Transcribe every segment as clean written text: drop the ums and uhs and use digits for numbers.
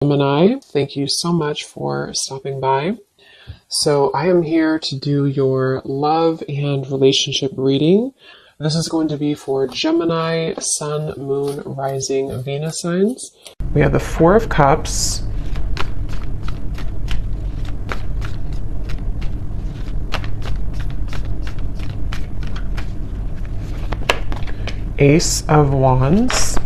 Gemini, thank you so much for stopping by. So I am here to do your love and relationship reading. This is going to be for Gemini, Sun, Moon, Rising, Venus signs. We have the Four of Cups, Ace of Wands,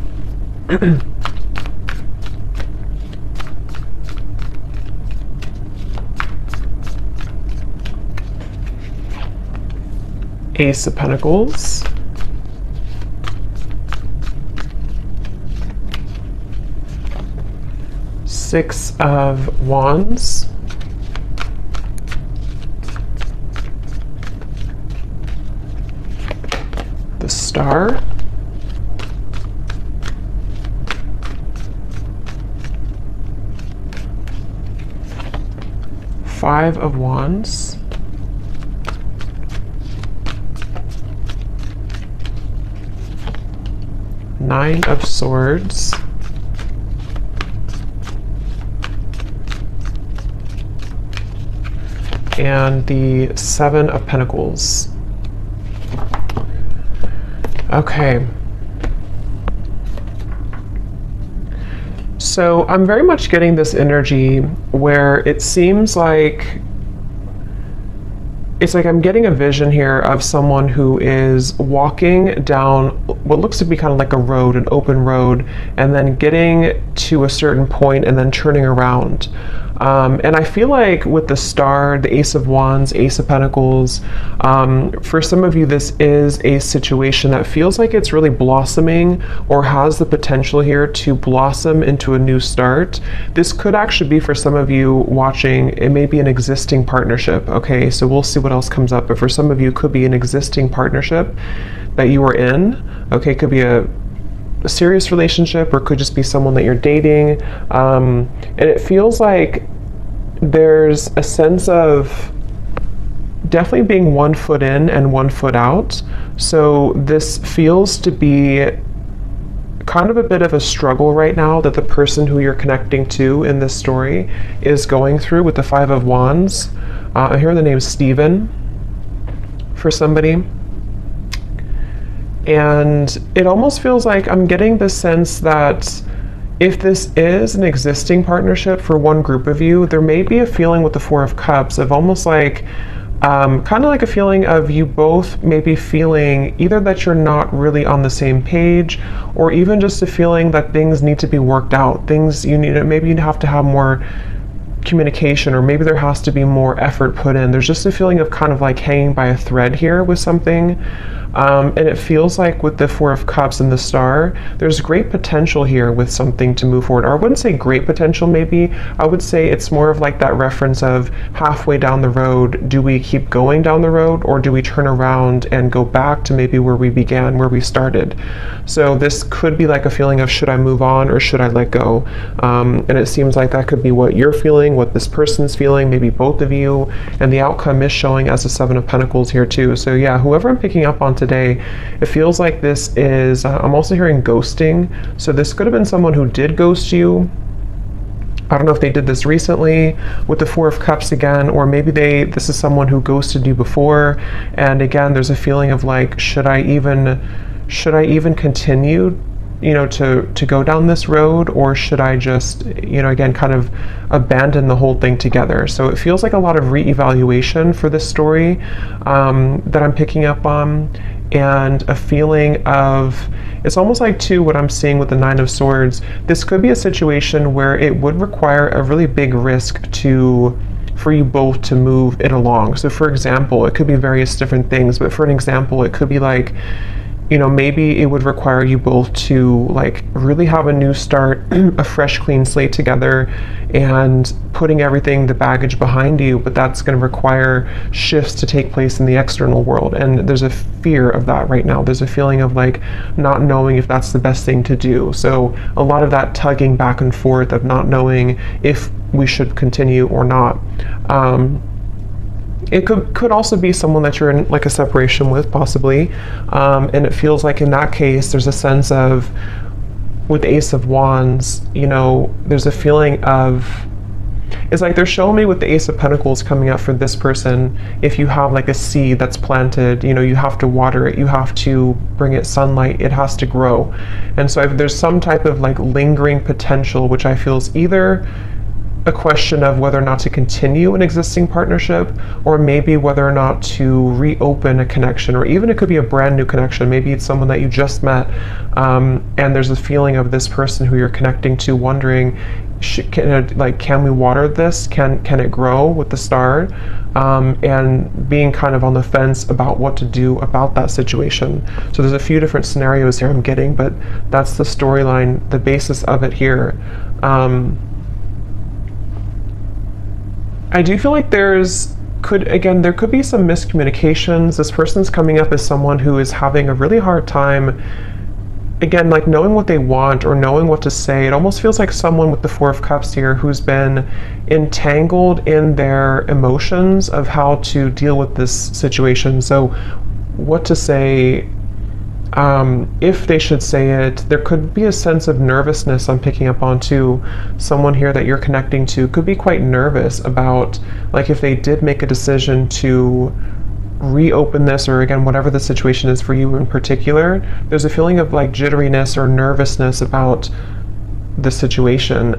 Ace of Pentacles, Six of Wands, the Star, Five of Wands, Nine of Swords, and the Seven of Pentacles. Okay. So I'm very much getting this energy where it seems like I'm getting a vision here of someone who is walking down what looks to be kind of like a road, an open road, and then getting to a certain point and then turning around. And I feel like with the Star, the Ace of Wands, Ace of Pentacles, for some of you, this is a situation that feels like it's really blossoming or has the potential here to blossom into a new start. This could actually be, for some of you watching, it may be an existing partnership. Okay, so we'll see what else comes up. But for some of you, it could be an existing partnership that you are in. Okay, it could be a serious relationship, or it could just be someone that you're dating. And it feels like there's a sense of definitely being 1 foot in and 1 foot out. So this feels to be kind of a bit of a struggle right now that the person who you're connecting to in this story is going through with the Five of Wands. I hear the name Stephen for somebody. And it almost feels like I'm getting the sense that if this is an existing partnership for one group of you, there may be a feeling with the Four of Cups of almost like, kind of like a feeling of you both maybe feeling either that you're not really on the same page, or even just a feeling that things need to be worked out. Things you need, maybe you have to have more communication, or maybe there has to be more effort put in. There's just a feeling of kind of like hanging by a thread here with something. And it feels like with the Four of Cups and the Star, there's great potential here with something to move forward. Or I wouldn't say great potential, maybe. I would say it's more of like that reference of halfway down the road, do we keep going down the road, or do we turn around and go back to maybe where we began, where we started? So this could be like a feeling of, should I move on or should I let go? And it seems like that could be what you're feeling, what this person's feeling, maybe both of you. And the outcome is showing as a Seven of Pentacles here too. So yeah, whoever I'm picking up on today, it feels like this is, I'm also hearing ghosting. So this could have been someone who did ghost you. I don't know if they did this recently with the Four of Cups again, or maybe this is someone who ghosted you before. And again, there's a feeling of like, should I even continue, to go down this road, or should I just, again, kind of abandon the whole thing together? So it feels like a lot of reevaluation for this story that I'm picking up on, and a feeling of, it's almost like too what I'm seeing with the Nine of Swords. This could be a situation where it would require a really big risk for you both to move it along. So for example, it could be various different things, but for an example, it could be like, maybe it would require you both to like really have a new start, a fresh clean slate together, and putting everything, the baggage behind you, but that's going to require shifts to take place in the external world. And there's a fear of that right now. There's a feeling of like not knowing if that's the best thing to do. So a lot of that tugging back and forth of not knowing if we should continue or not. It could also be someone that you're in like a separation with, possibly, and it feels like in that case there's a sense of with the Ace of Wands, you know, there's a feeling of, it's like they're showing me with the Ace of Pentacles coming up for this person, if you have like a seed that's planted, you know, you have to water it, you have to bring it sunlight, it has to grow. And so there's some type of like lingering potential, which I feel is either a question of whether or not to continue an existing partnership, or maybe whether or not to reopen a connection, or even it could be a brand new connection. Maybe it's someone that you just met, and there's a feeling of this person who you're connecting to wondering, can we water this? Can it grow with the star? And being kind of on the fence about what to do about that situation. So there's a few different scenarios here I'm getting, but that's the storyline, the basis of it here. I do feel like there could be some miscommunications. This person's coming up as someone who is having a really hard time, again, like knowing what they want or knowing what to say. It almost feels like someone with the Four of Cups here who's been entangled in their emotions of how to deal with this situation. So what to say, if they should say it. There could be a sense of nervousness I'm picking up on too. Someone here that you're connecting to could be quite nervous about, like, if they did make a decision to reopen this, or again, whatever the situation is for you in particular, there's a feeling of like jitteriness or nervousness about the situation.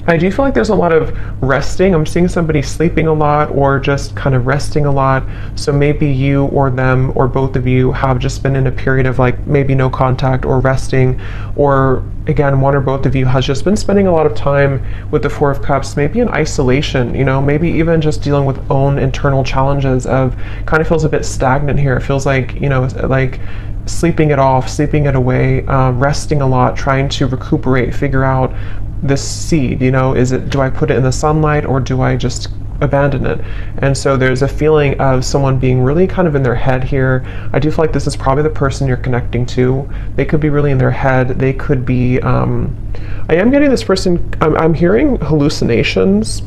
I do feel like there's a lot of resting. I'm seeing somebody sleeping a lot or just kind of resting a lot. So maybe you or them or both of you have just been in a period of like maybe no contact or resting, or again, one or both of you has just been spending a lot of time with the Four of Cups, maybe in isolation, you know, maybe even just dealing with own internal challenges of kind of feels a bit stagnant here. It feels like, you know, like sleeping it off, sleeping it away, resting a lot, trying to recuperate, figure out this seed, you know, do I put it in the sunlight or do I just abandon it? And so there's a feeling of someone being really kind of in their head here. I do feel like this is probably the person you're connecting to. They could be really in their head. They could be, I am getting this person, I'm hearing hallucinations.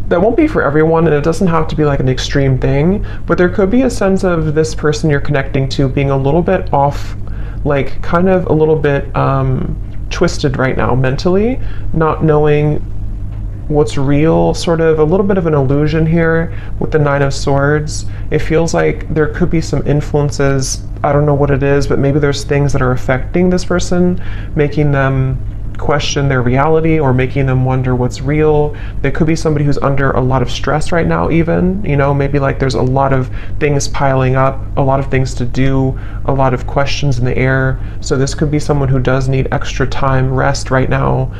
That won't be for everyone, and it doesn't have to be like an extreme thing, but there could be a sense of this person you're connecting to being a little bit off, like kind of a little bit twisted right now mentally, not knowing what's real, sort of a little bit of an illusion here with the Nine of Swords. It feels like there could be some influences, I don't know what it is, but maybe there's things that are affecting this person, making them question their reality or making them wonder what's real. There could be somebody who's under a lot of stress right now even, you know, maybe like there's a lot of things piling up, a lot of things to do, a lot of questions in the air. So this could be someone who does need extra time, rest right now,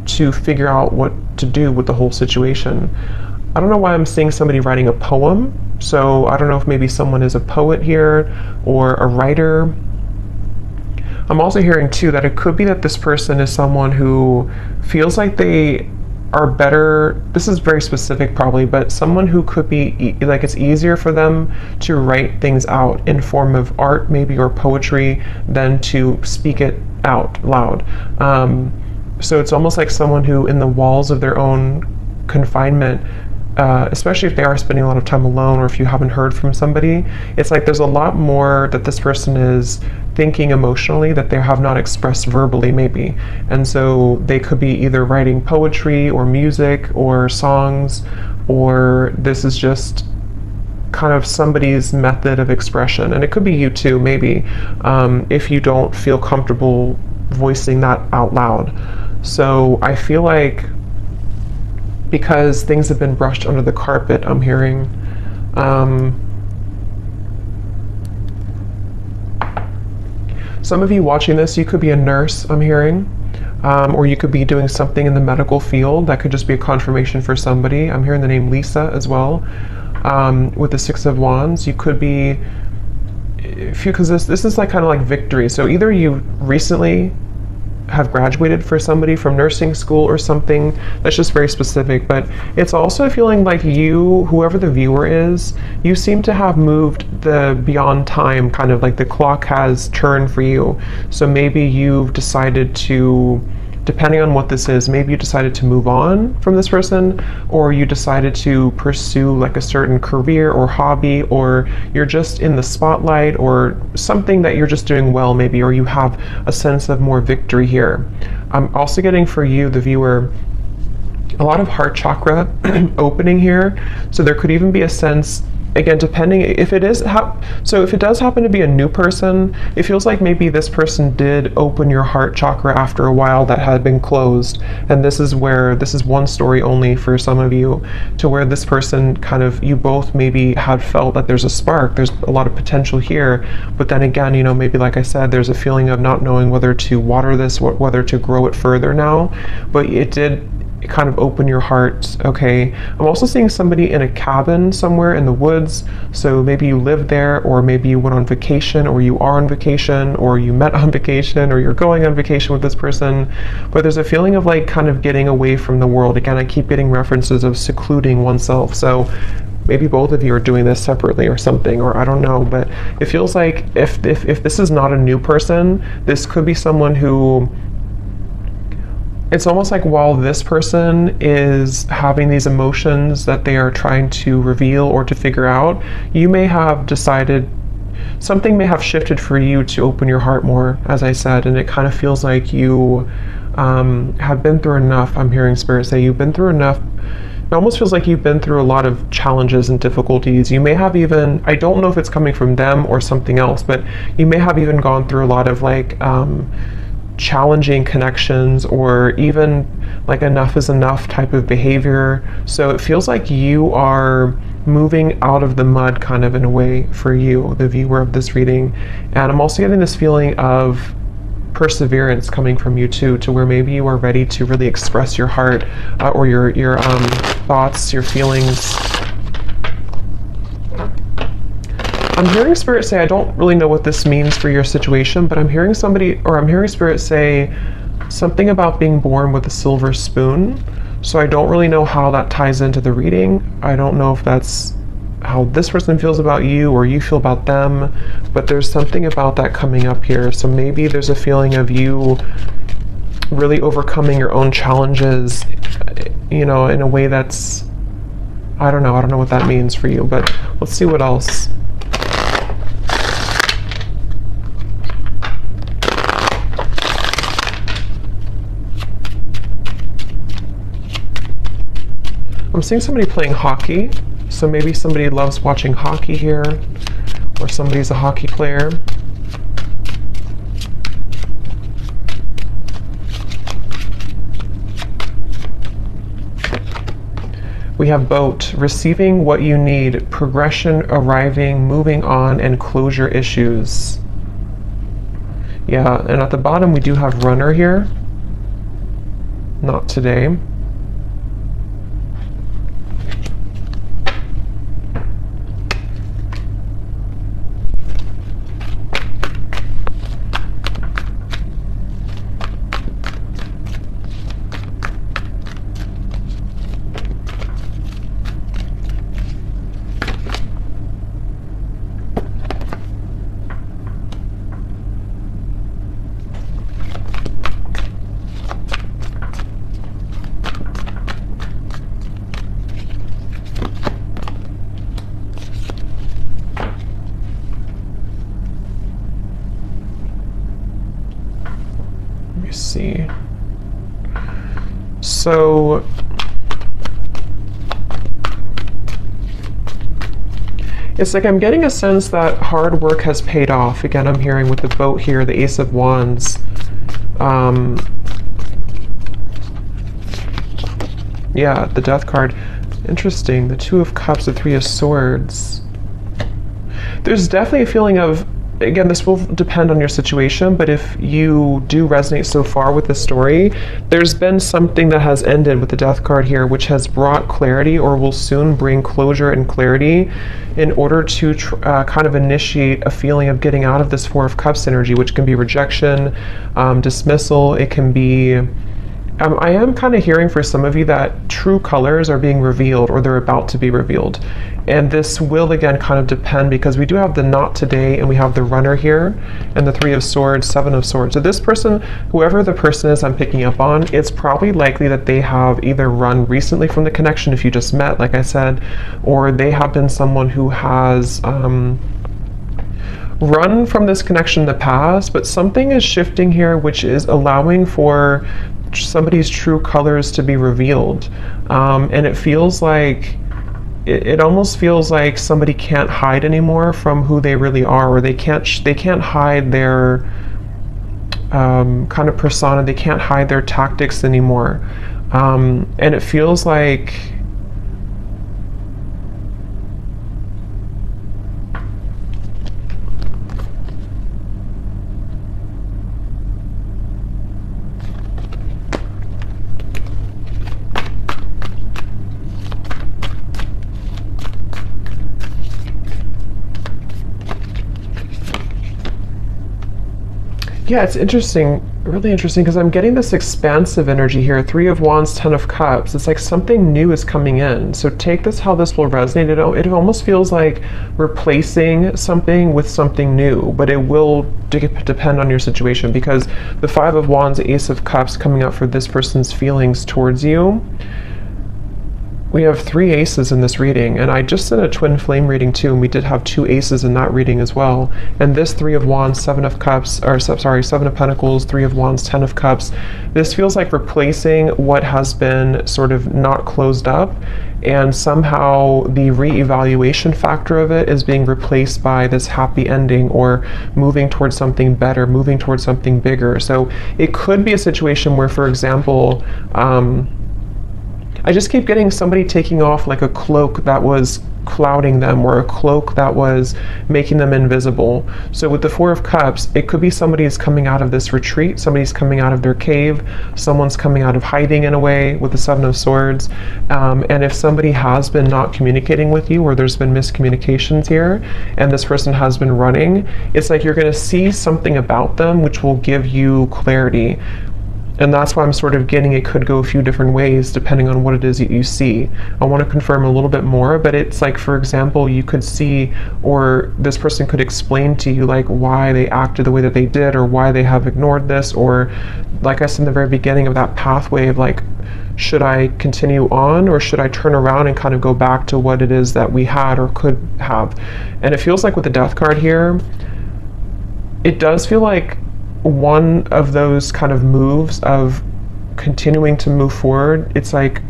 to figure out what to do with the whole situation. I don't know why I'm seeing somebody writing a poem. So I don't know if maybe someone is a poet here or a writer. I'm also hearing too that it could be that this person is someone who feels like they are better, this is very specific probably, but someone who could be like it's easier for them to write things out in form of art maybe or poetry than to speak it out loud. So it's almost like someone who in the walls of their own confinement, especially if they are spending a lot of time alone or if you haven't heard from somebody, it's like there's a lot more that this person is thinking emotionally that they have not expressed verbally maybe. And so they could be either writing poetry or music or songs, or this is just kind of somebody's method of expression. And it could be you too, maybe, if you don't feel comfortable voicing that out loud. So I feel like because things have been brushed under the carpet, I'm hearing, some of you watching this, you could be a nurse, I'm hearing, or you could be doing something in the medical field. That could just be a confirmation for somebody. I'm hearing the name Lisa as well, with the Six of Wands. You could be, because this is like kind of like victory. So either you recently have graduated for somebody from nursing school or something that's just very specific, but it's also feeling like you, whoever the viewer is, you seem to have moved the beyond time, kind of like the clock has turned for you. So maybe you've decided to depending on what this is, maybe you decided to move on from this person, or you decided to pursue like a certain career or hobby, or you're just in the spotlight, or something that you're just doing well maybe, or you have a sense of more victory here. I'm also getting for you, the viewer, a lot of heart chakra opening here. So there could even be a sense, again, depending if it is so if it does happen to be a new person, it feels like maybe this person did open your heart chakra after a while that had been closed, and this is one story only for some of you, to where this person kind of, you both maybe had felt that there's a spark, there's a lot of potential here, but then again, you know, maybe like I said, there's a feeling of not knowing whether to water this, whether to grow it further now, but it did kind of open your heart. Okay, I'm also seeing somebody in a cabin somewhere in the woods, so maybe you live there, or maybe you went on vacation, or you are on vacation, or you met on vacation, or you're going on vacation with this person, but there's a feeling of like kind of getting away from the world. Again, I keep getting references of secluding oneself, so maybe both of you are doing this separately or something, or I don't know, but it feels like if this is not a new person, this could be someone who, it's almost like while this person is having these emotions that they are trying to reveal or to figure out, you may have decided, something may have shifted for you to open your heart more, as I said, and it kind of feels like you have been through enough. I'm hearing Spirit say you've been through enough. It almost feels like you've been through a lot of challenges and difficulties. You may have even, I don't know if it's coming from them or something else, but you may have even gone through a lot of like challenging connections, or even like enough is enough type of behavior. So it feels like you are moving out of the mud kind of in a way for you, the viewer of this reading. And I'm also getting this feeling of perseverance coming from you too, to where maybe you are ready to really express your heart, or your thoughts, your feelings. I'm hearing Spirit say, I don't really know what this means for your situation, but I'm hearing Spirit say something about being born with a silver spoon. So I don't really know how that ties into the reading. I don't know if that's how this person feels about you or you feel about them, but there's something about that coming up here. So maybe there's a feeling of you really overcoming your own challenges, you know, in a way that's, I don't know what that means for you, but let's see what else. I'm seeing somebody playing hockey, so maybe somebody loves watching hockey here, or somebody's a hockey player. We have boat, receiving what you need, progression, arriving, moving on, and closure issues. Yeah, and at the bottom we do have runner here. Not today. See. So it's like I'm getting a sense that hard work has paid off. Again, I'm hearing with the boat here, the Ace of Wands. Yeah, the Death card. Interesting. The Two of Cups, the Three of Swords. There's definitely a feeling of, again, this will depend on your situation, but if you do resonate so far with this story, there's been something that has ended with the Death card here, which has brought clarity, or will soon bring closure and clarity, in order to kind of initiate a feeling of getting out of this Four of Cups energy, which can be rejection, dismissal. It can be I am kind of hearing for some of you that true colors are being revealed or they're about to be revealed. And this will again kind of depend because we do have the not today and we have the runner here and the 3 of swords, 7 of swords. So this person, whoever the person is I'm picking up on, it's probably likely that they have either run recently from the connection if you just met, like I said, or they have been someone who has run from this connection in the past, but something is shifting here which is allowing for somebody's true colors to be revealed. And it feels like it almost feels like somebody can't hide anymore from who they really are, or they can't hide their kind of persona. They can't hide their tactics anymore. And it feels like yeah, it's interesting, really interesting, because I'm getting this expansive energy here. 3 of Wands, 10 of Cups. It's like something new is coming in. So take this how this will resonate. It almost feels like replacing something with something new, but it will depend on your situation, because the 5 of Wands, Ace of Cups coming up for this person's feelings towards you. We have 3 aces in this reading, and I just did a twin flame reading too, and we did have 2 aces in that reading as well. And this 3 of Wands, 7 of Cups, or sorry, 7 of Pentacles, 3 of Wands, 10 of Cups. This feels like replacing what has been sort of not closed up, and somehow the re-evaluation factor of it is being replaced by this happy ending, or moving towards something better, moving towards something bigger. So it could be a situation where, for example, I just keep getting somebody taking off like a cloak that was clouding them, or a cloak that was making them invisible. So with the 4 of Cups, it could be somebody's coming out of this retreat, somebody's coming out of their cave, someone's coming out of hiding in a way with the 7 of Swords. And if somebody has been not communicating with you, or there's been miscommunications here, and this person has been running, it's like you're going to see something about them which will give you clarity. And that's why I'm sort of getting it could go a few different ways depending on what it is that you see. I want to confirm a little bit more, but it's like, for example, you could see, or this person could explain to you like why they acted the way that they did, or why they have ignored this, or like I said in the very beginning of that pathway of like, should I continue on, or should I turn around and kind of go back to what it is that we had or could have? And it feels like with the Death card here, it does feel like one of those kind of moves of continuing to move forward. It's like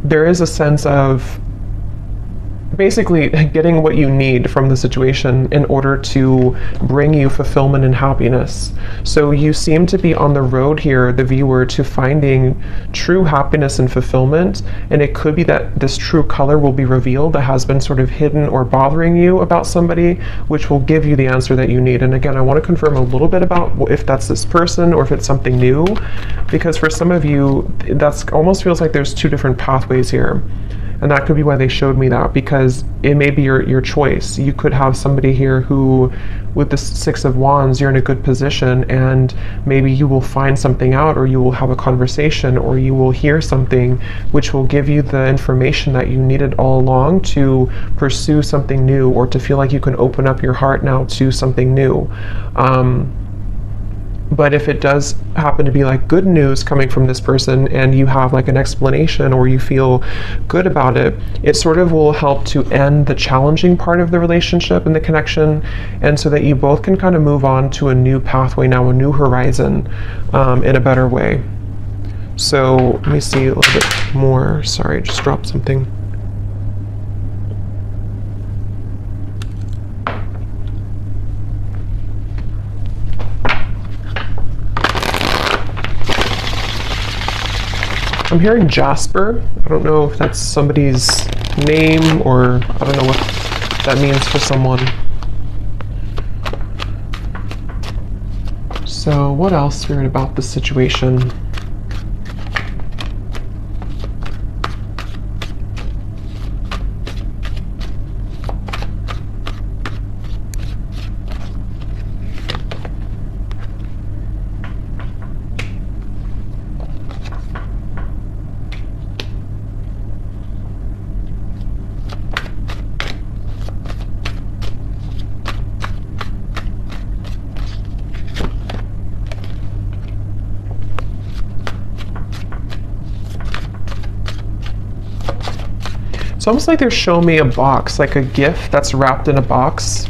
there is a sense of basically getting what you need from the situation in order to bring you fulfillment and happiness. So you seem to be on the road here, the viewer, to finding true happiness and fulfillment, and it could be that this true color will be revealed that has been sort of hidden or bothering you about somebody, which will give you the answer that you need. And again, I want to confirm a little bit about if that's this person or if it's something new, because for some of you, that's almost feels like there's 2 different pathways here. And that could be why they showed me that, because it may be your choice. You could have somebody here who, with the 6 of Wands, you're in a good position, and maybe you will find something out, or you will have a conversation, or you will hear something which will give you the information that you needed all along to pursue something new, or to feel like you can open up your heart now to something new. But if it does happen to be like good news coming from this person, and you have like an explanation, or you feel good about it, it sort of will help to end the challenging part of the relationship and the connection, and so that you both can kind of move on to a new pathway now, a new horizon, in a better way. So let me see a little bit more. Sorry, I just dropped something. I'm hearing Jasper. I don't know if that's somebody's name, or I don't know what that means for someone. So what else, Spirit, about this situation? almost like they're showing me a box, like a gift that's wrapped in a box,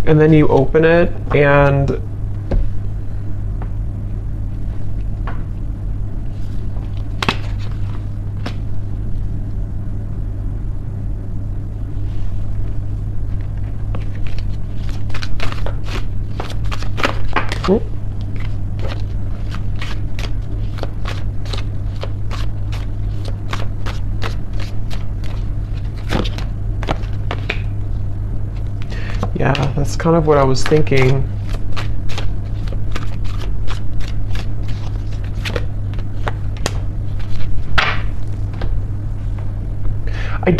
and then you open it and yeah, that's kind of what I was thinking. I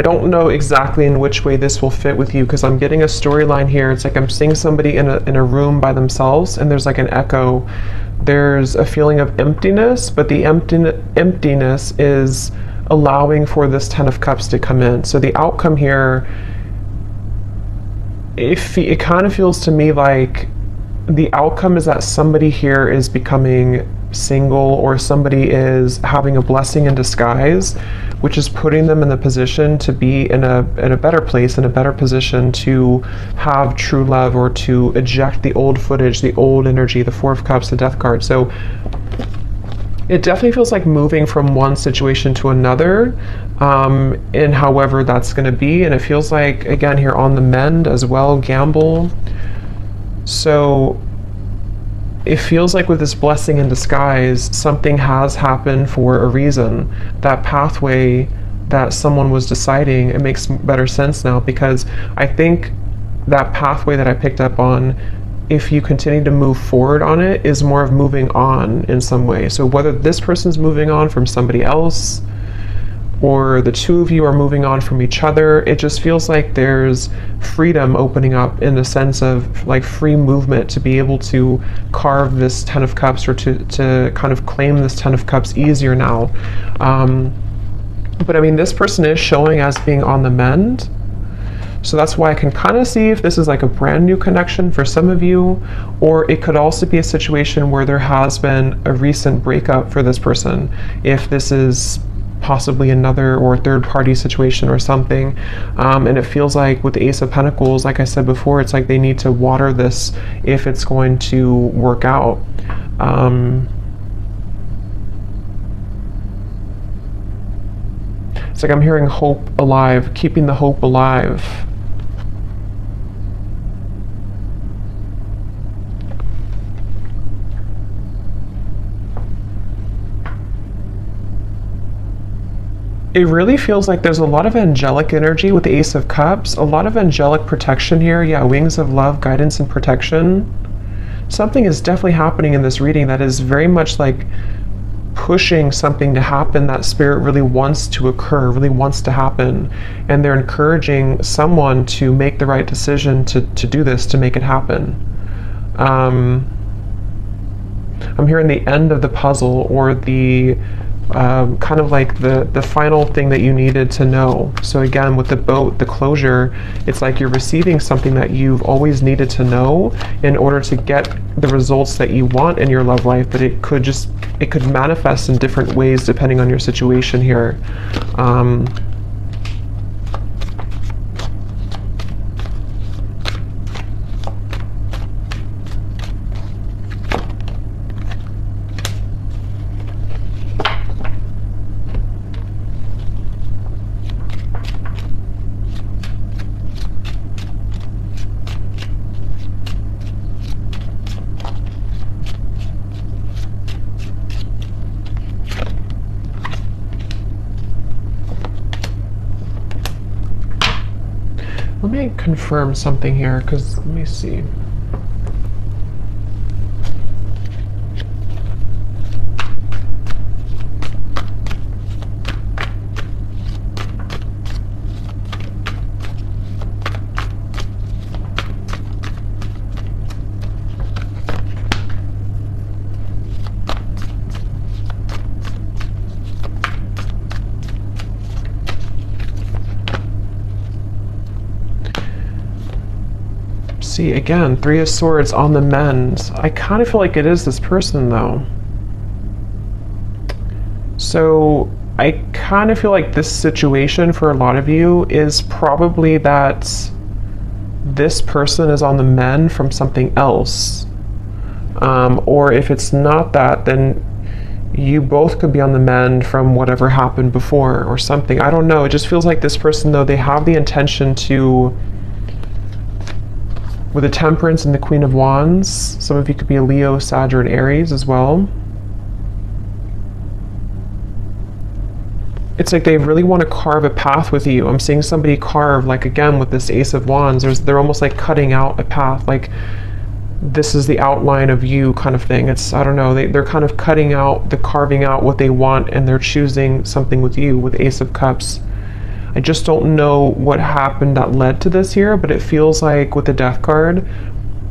don't know exactly in which way this will fit with you, because I'm getting a storyline here. It's like I'm seeing somebody in a room by themselves, and there's like an echo. There's a feeling of emptiness, but the emptiness is allowing for this Ten of Cups to come in. So the outcome here, it kind of feels to me like the outcome is that somebody here is becoming single, or somebody is having a blessing in disguise, which is putting them in the position to be in a better place, in a better position to have true love, or to eject the old footage, the old energy, the Four of Cups, the Death card. So it definitely feels like moving from one situation to another, and however that's going to be. And it feels like, again, here on the mend as well, gamble. So it feels like with this blessing in disguise, something has happened for a reason. That pathway that someone was deciding, it makes better sense now, because I think that pathway that I picked up on, if you continue to move forward on it, is more of moving on in some way. So whether this person's moving on from somebody else, or the two of you are moving on from each other, it just feels like there's freedom opening up, in the sense of like free movement to be able to carve this Ten of Cups, or to kind of claim this Ten of Cups easier now. But I mean, this person is showing as being on the mend. So that's why I can kind of see if this is like a brand new connection for some of you, or it could also be a situation where there has been a recent breakup for this person, if this is possibly another or third party situation or something. And it feels like with the Ace of Pentacles, like I said before, it's like they need to water this if it's going to work out. It's like I'm hearing hope alive, keeping the hope alive. It really feels like there's a lot of angelic energy with the Ace of Cups, a lot of angelic protection here. Yeah, wings of love, guidance and protection. Something is definitely happening in this reading that is very much like pushing something to happen that Spirit really wants to occur, really wants to happen. And they're encouraging someone to make the right decision to do this, to make it happen. I'm hearing the end of the puzzle, or the kind of like the final thing that you needed to know. So again, with the boat, the closure, it's like you're receiving something that you've always needed to know in order to get the results that you want in your love life, but it could manifest in different ways depending on your situation here. Let me confirm something here, because let me see. See, again, Three of Swords on the mend. I kind of feel like it is this person, though. So I kind of feel like this situation for a lot of you is probably that this person is on the mend from something else. Or if it's not that, then you both could be on the mend from whatever happened before or something. I don't know. It just feels like this person, though, they have the intention to, with the Temperance and the Queen of Wands, some of you could be a Leo, Sag, or an Aries as well. It's like they really want to carve a path with you. I'm seeing somebody carve, like again with this Ace of Wands, they're almost like cutting out a path, like this is the outline of you kind of thing. It's, I don't know, they're kind of carving out what they want, and they're choosing something with you with Ace of Cups. I just don't know what happened that led to this here, but it feels like with the Death card,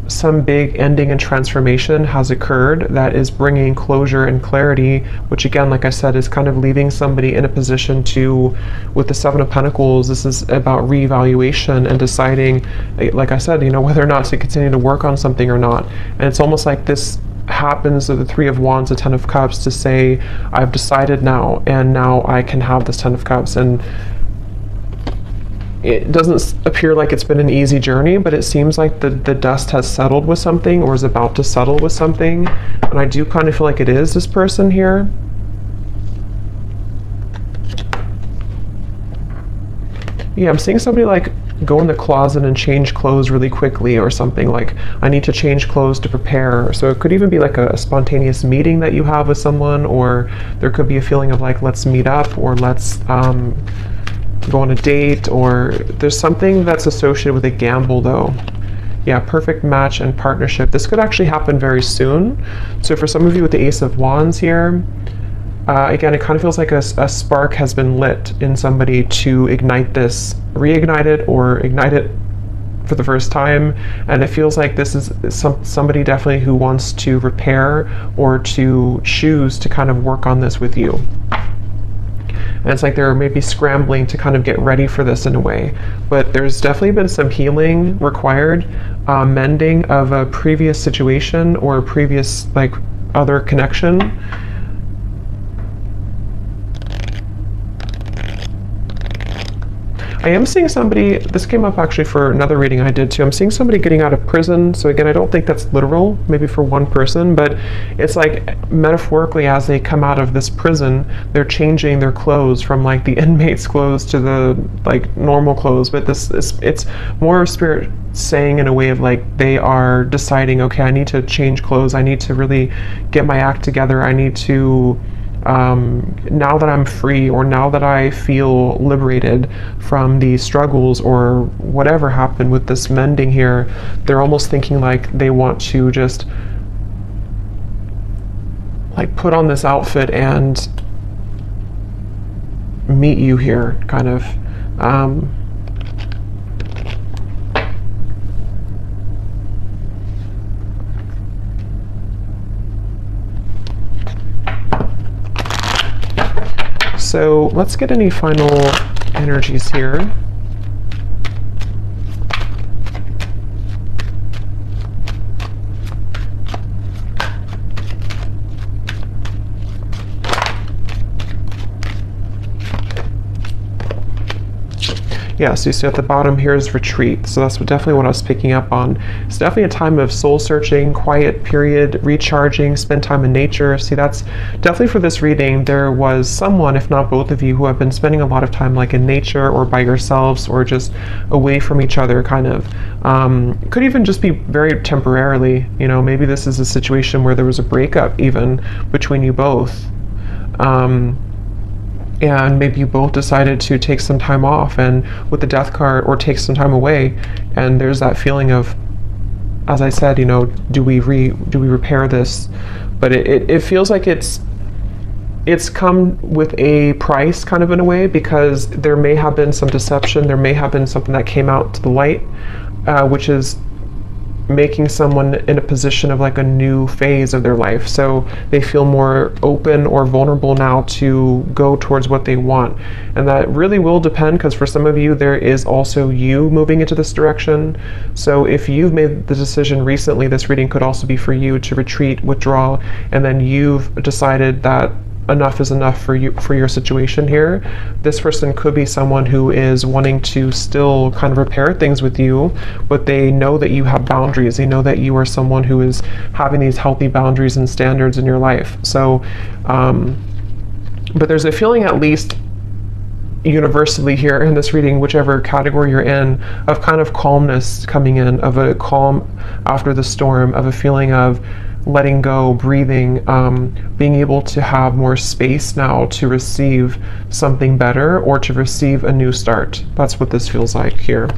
some big ending and transformation has occurred that is bringing closure and clarity, which again, like I said, is kind of leaving somebody in a position to, with the Seven of Pentacles, this is about reevaluation and deciding, like I said, whether or not to continue to work on something or not. And it's almost like this happens with the Three of Wands, the Ten of Cups, to say, I've decided now, and now I can have this Ten of Cups. And it doesn't appear like it's been an easy journey, but it seems like the dust has settled with something, or is about to settle with something. And I do kind of feel like it is this person here. Yeah, I'm seeing somebody like go in the closet and change clothes really quickly or something, like I need to change clothes to prepare. So it could even be like a spontaneous meeting that you have with someone, or there could be a feeling of like, let's meet up, or let's go on a date, or there's something that's associated with a gamble though. Yeah, perfect match and partnership. This could actually happen very soon. So for some of you with the Ace of Wands here, again, it kind of feels like a spark has been lit in somebody to ignite this, reignite it, or ignite it for the first time. And it feels like this is somebody definitely who wants to repair or to choose to kind of work on this with you. And it's like they're maybe scrambling to kind of get ready for this in a way. But there's definitely been some healing required, mending of a previous situation or a previous like other connection. I am seeing somebody, this came up actually for another reading I did too, I'm seeing somebody getting out of prison. So again, I don't think that's literal, maybe for one person, but it's like metaphorically, as they come out of this prison, they're changing their clothes from like the inmate's clothes to the like normal clothes. But it's more spirit saying in a way of like they are deciding, okay, I need to change clothes, I need to really get my act together, I need to now that I'm free, or now that I feel liberated from the struggles or whatever happened with this mending here, they're almost thinking like they want to just like put on this outfit and meet you here, kind of. So let's get any final energies here. Yeah, so you see at the bottom here is retreat. So that's definitely what I was picking up on. It's definitely a time of soul searching, quiet period, recharging, spend time in nature. See, that's definitely for this reading. There was someone, if not both of you, who have been spending a lot of time like in nature or by yourselves or just away from each other, kind of. Could even just be very temporarily, maybe this is a situation where there was a breakup even between you both. And maybe you both decided to take some time off, and with the Death card, or take some time away, and there's that feeling of, as I said, do we repair this? But it feels like it's come with a price, kind of, in a way, because there may have been some deception, there may have been something that came out to the light, which is making someone in a position of like a new phase of their life. So they feel more open or vulnerable now to go towards what they want. And that really will depend, because for some of you, there is also you moving into this direction. So if you've made the decision recently, this reading could also be for you to retreat, withdraw, and then you've decided that enough is enough for you, for your situation here. This person could be someone who is wanting to still kind of repair things with you, but they know that you have boundaries. They know that you are someone who is having these healthy boundaries and standards in your life. So, but there's a feeling, at least universally here in this reading, whichever category you're in, of kind of calmness coming in, of a calm after the storm, of a feeling of letting go, breathing, being able to have more space now to receive something better or to receive a new start. That's what this feels like here.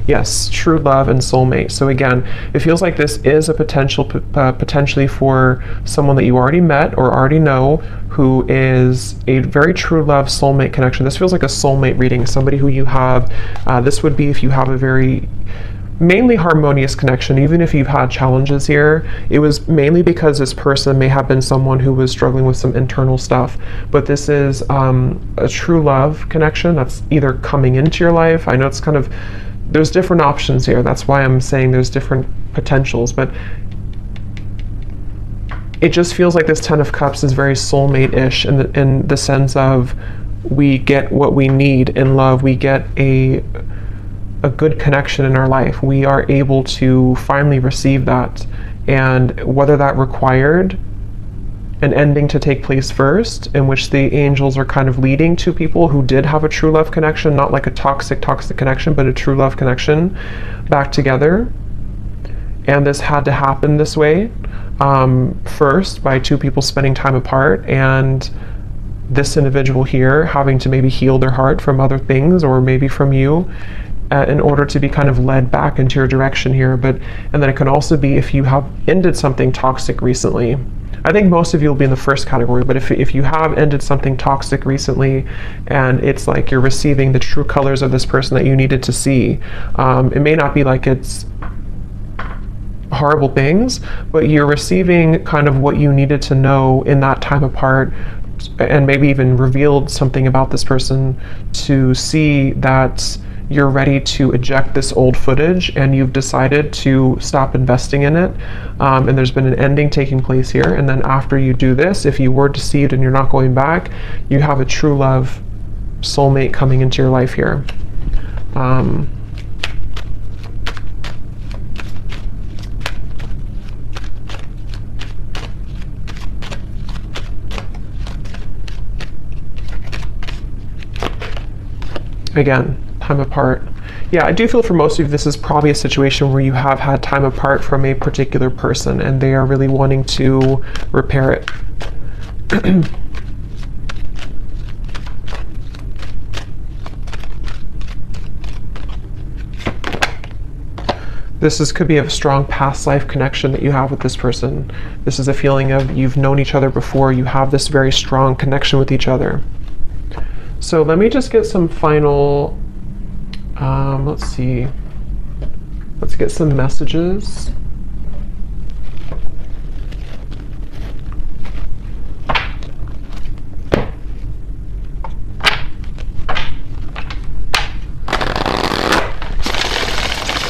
Yes, true love and soulmate. So again, it feels like this is a potentially for someone that you already met or already know, who is a very true love soulmate connection. This feels like a soulmate reading, somebody who you have, this would be if you have a very mainly harmonious connection. Even if you've had challenges here, it was mainly because this person may have been someone who was struggling with some internal stuff, but this is a true love connection that's either coming into your life. I know it's kind of, there's different options here, that's why I'm saying there's different potentials, but it just feels like this Ten of Cups is very soulmate-ish in the sense of we get what we need in love, we get a good connection in our life. We are able to finally receive that. And whether that required an ending to take place first, in which the angels are kind of leading to people who did have a true love connection, not like a toxic connection, but a true love connection back together. And this had to happen this way, first by two people spending time apart, and this individual here having to maybe heal their heart from other things, or maybe from you, in order to be kind of led back into your direction here. But and then it can also be if you have ended something toxic recently. I think most of you will be in the first category, but if you have ended something toxic recently, and it's like you're receiving the true colors of this person that you needed to see, it may not be like it's horrible things, but you're receiving kind of what you needed to know in that time apart, and maybe even revealed something about this person to see that you're ready to eject this old footage, and you've decided to stop investing in it, and there's been an ending taking place here. And then after you do this, if you were deceived and you're not going back, you have a true love soulmate coming into your life here. Again, time apart. Yeah, I do feel for most of you this is probably a situation where you have had time apart from a particular person and they are really wanting to repair it. Could be a strong past life connection that you have with this person. This is a feeling of you've known each other before, you have this very strong connection with each other. So let me just get some final, let's see, let's get some messages.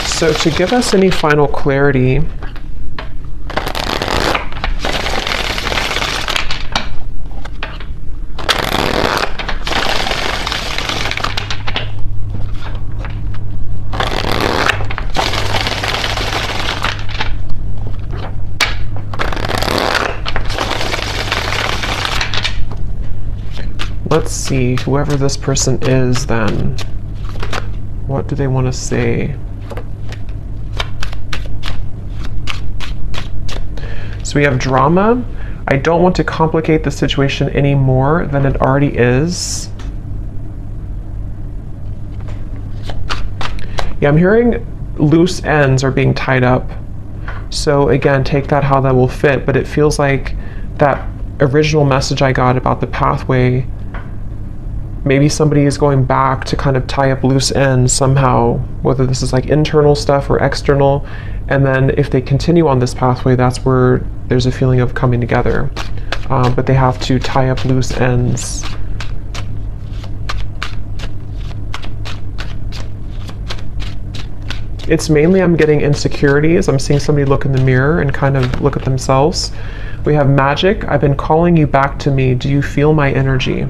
So to give us any final clarity, let's see, whoever this person is then, what do they want to say? So we have drama. I don't want to complicate the situation any more than it already is. Yeah, I'm hearing loose ends are being tied up. So again, take that how that will fit, but it feels like that original message I got about the pathway, maybe somebody is going back to kind of tie up loose ends somehow, whether this is like internal stuff or external, and then if they continue on this pathway, that's where there's a feeling of coming together, but they have to tie up loose ends. It's mainly I'm getting insecurities. I'm seeing somebody look in the mirror and kind of look at themselves. We have magic. I've been calling you back to me. Do you feel my energy?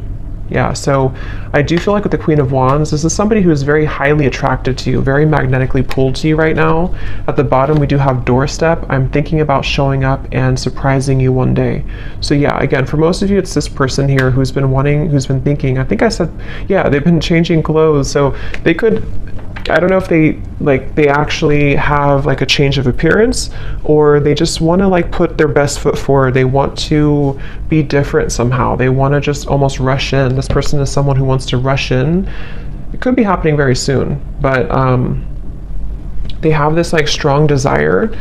Yeah, so I do feel like with the Queen of Wands, this is somebody who is very highly attracted to you, very magnetically pulled to you right now. At the bottom, we do have doorstep. I'm thinking about showing up and surprising you one day. So yeah, again, for most of you, it's this person here who's been thinking, I think I said, yeah, they've been changing clothes. So they could, I don't know if they actually have like a change of appearance, or they just want to like put their best foot forward. They want to be different somehow. They want to just almost rush in. This person is someone who wants to rush in. It could be happening very soon, but they have this like strong desire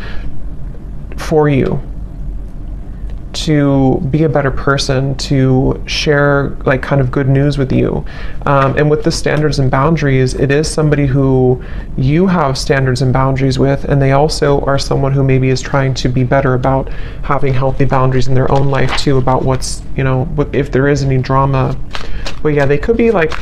for you to be a better person, to share like kind of good news with you. And with the standards and boundaries, it is somebody who you have standards and boundaries with, and they also are someone who maybe is trying to be better about having healthy boundaries in their own life too, about what's, you know, if there is any drama. But yeah, they could be like,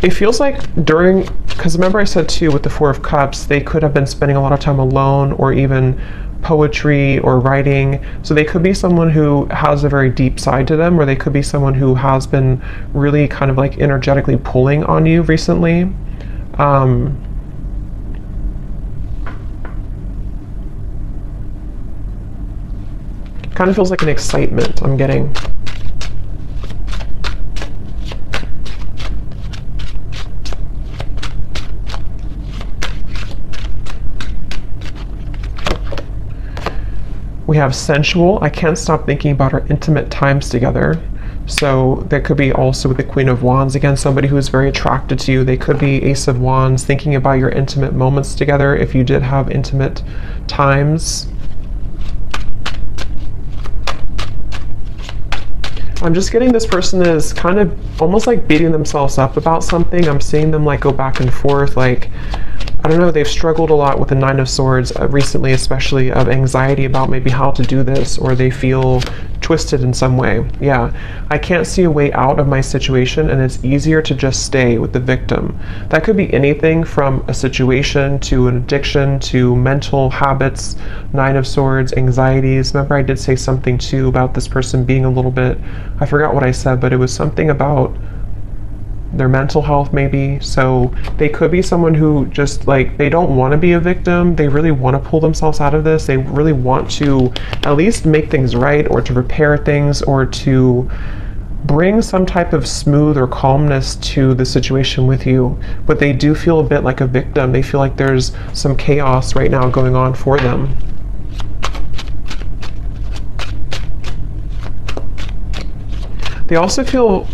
it feels like during, because remember I said too with the Four of Cups, they could have been spending a lot of time alone, or even poetry or writing. So they could be someone who has a very deep side to them, or they could be someone who has been really kind of like energetically pulling on you recently. Kind of feels like an excitement I'm getting. We have sensual. I can't stop thinking about our intimate times together. So that could be also with the Queen of Wands. Again, somebody who is very attracted to you. They could be Ace of Wands, thinking about your intimate moments together if you did have intimate times. I'm just getting this person is kind of almost like beating themselves up about something. I'm seeing them like go back and forth, like, I don't know, they've struggled a lot with the Nine of Swords recently, especially of anxiety about maybe how to do this, or they feel twisted in some way. Yeah, I can't see a way out of my situation, and it's easier to just stay with the victim. That could be anything from a situation to an addiction to mental habits, Nine of Swords, anxieties. Remember I did say something too about this person being a little bit, I forgot what I said, but it was something about their mental health maybe. So they could be someone who just like, they don't want to be a victim. They really want to pull themselves out of this. They really want to at least make things right, or to repair things, or to bring some type of smooth or calmness to the situation with you. But they do feel a bit like a victim. They feel like there's some chaos right now going on for them. They also feel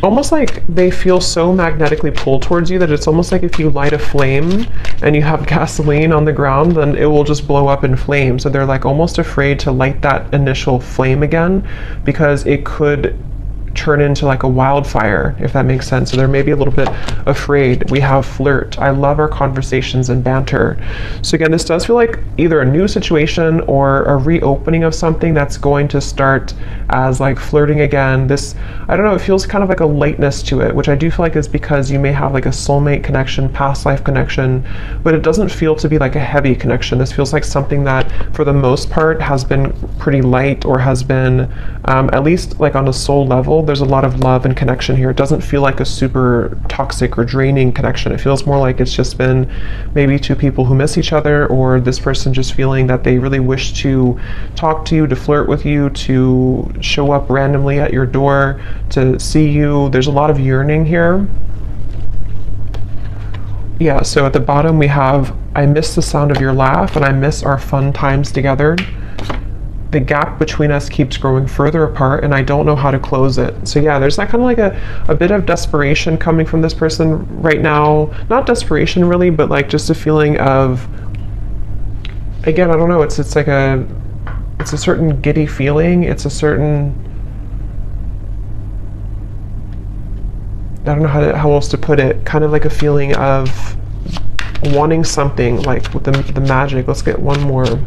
almost like they feel so magnetically pulled towards you that it's almost like if you light a flame and you have gasoline on the ground, then it will just blow up in flames. So they're like almost afraid to light that initial flame again, because it could turn into like a wildfire, if that makes sense. So they're maybe a little bit afraid. We have flirt. I love our conversations and banter. So again, this does feel like either a new situation or a reopening of something that's going to start as like flirting again. This, I don't know, it feels kind of like a lightness to it, which I do feel like is because you may have like a soulmate connection, past life connection, but it doesn't feel to be like a heavy connection. This feels like something that for the most part has been pretty light, or has been at least like on a soul level. There's a lot of love and connection here. It doesn't feel like a super toxic or draining connection. It feels more like it's just been maybe two people who miss each other, or this person just feeling that they really wish to talk to you, to flirt with you, to show up randomly at your door, to see you. There's a lot of yearning here. Yeah, so at the bottom we have, I miss the sound of your laugh, and I miss our fun times together. The gap between us keeps growing further apart, and I don't know how to close it. So yeah, there's that kind of like a bit of desperation coming from this person right now. Not desperation really, but like just a feeling of, again, I don't know, it's like it's a certain giddy feeling. It's a certain, I don't know how else to put it, kind of like a feeling of wanting something, like with the magic. Let's get one more.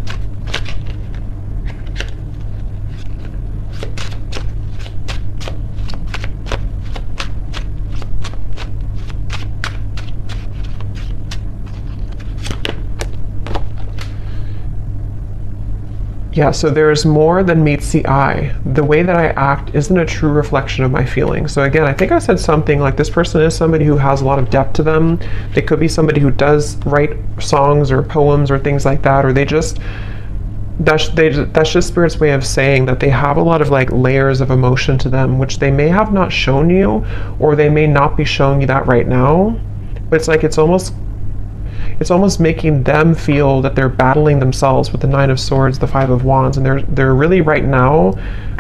Yeah, so there's more than meets the eye. The way that I act isn't a true reflection of my feelings. So again, I think I said something like this person is somebody who has a lot of depth to them. They could be somebody who does write songs or poems or things like that, or that's just Spirit's way of saying that they have a lot of like layers of emotion to them, which they may have not shown you, or they may not be showing you that right now. But it's like it's almost making them feel that they're battling themselves with the Nine of Swords, the Five of Wands, and they're really right now,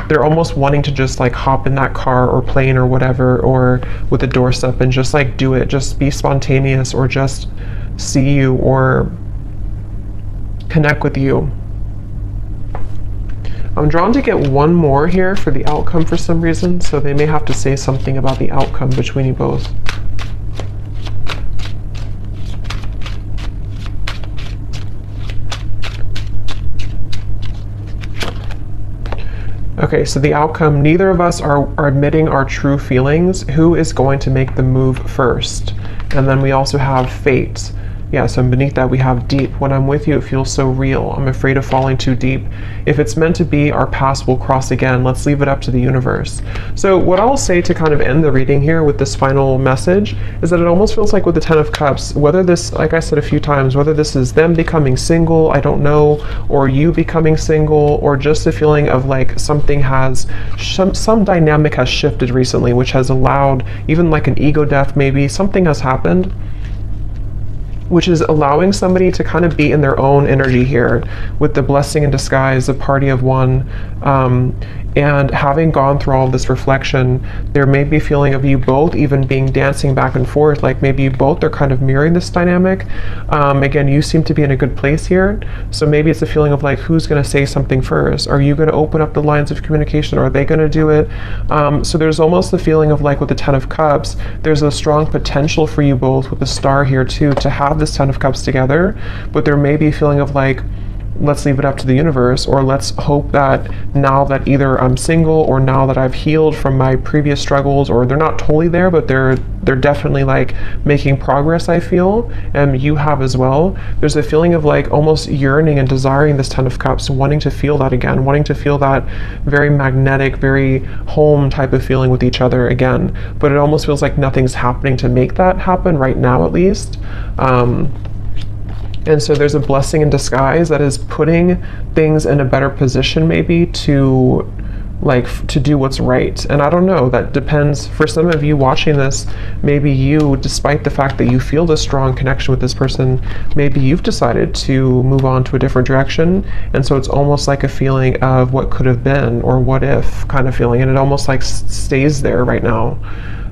they're almost wanting to just like hop in that car or plane or whatever, or with the doorstep and just like do it, just be spontaneous, or just see you or connect with you. I'm drawn to get one more here for the outcome for some reason, so they may have to say something about the outcome between you both. Okay, so the outcome, neither of us are admitting our true feelings. Who is going to make the move first? And then we also have fate. Yeah, so beneath that we have deep. When I'm with you, it feels so real. I'm afraid of falling too deep. If it's meant to be, our paths will cross again. Let's leave it up to the universe. So what I'll say to kind of end the reading here with this final message is that it almost feels like with the Ten of Cups, whether this, like I said a few times, whether this is them becoming single, I don't know, or you becoming single, or just a feeling of like something has, some dynamic has shifted recently, which has allowed even like an ego death, maybe something has happened, which is allowing somebody to kind of be in their own energy here with the blessing in disguise, the party of one, and having gone through all this reflection, there may be a feeling of you both even being dancing back and forth, like maybe you both are kind of mirroring this dynamic. Again, you seem to be in a good place here, so maybe it's a feeling of like, who's going to say something first? Are you going to open up the lines of communication, or are they going to do it? So there's almost the feeling of like with the Ten of Cups, there's a strong potential for you both with the Star here too, to have this Ten of Cups together, but there may be a feeling of like, let's leave it up to the universe, or let's hope that now that either I'm single or now that I've healed from my previous struggles, or they're not totally there, but they're definitely like making progress, I feel, and you have as well. There's a feeling of like almost yearning and desiring this Ten of Cups, wanting to feel that again, wanting to feel that very magnetic, very home type of feeling with each other again, but it almost feels like nothing's happening to make that happen right now, at least. And so there's a blessing in disguise that is putting things in a better position maybe to do what's right. And I don't know, that depends. For some of you watching this, maybe you, despite the fact that you feel this strong connection with this person, maybe you've decided to move on to a different direction. And so it's almost like a feeling of what could have been, or what if kind of feeling. And it almost like stays there right now.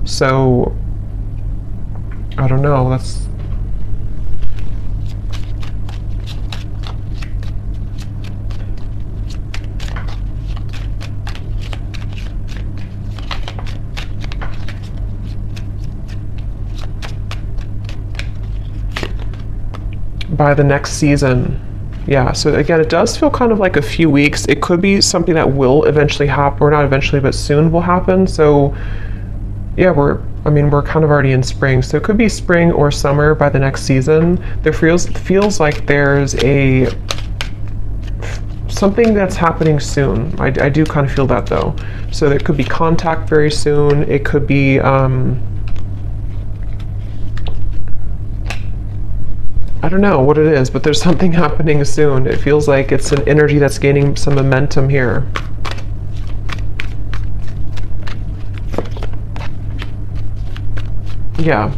So I don't know, that's, by the next season. Yeah, so again, it does feel kind of like a few weeks. It could be something that will eventually happen, or not eventually, but soon will happen. So yeah, we're kind of already in spring, so it could be spring or summer by the next season. There feels like there's something that's happening soon. I do kind of feel that though. So there could be contact very soon. It could be I don't know what it is, but there's something happening soon. It feels like it's an energy that's gaining some momentum here. Yeah.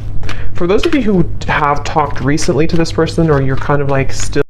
For those of you who have talked recently to this person, or you're kind of like still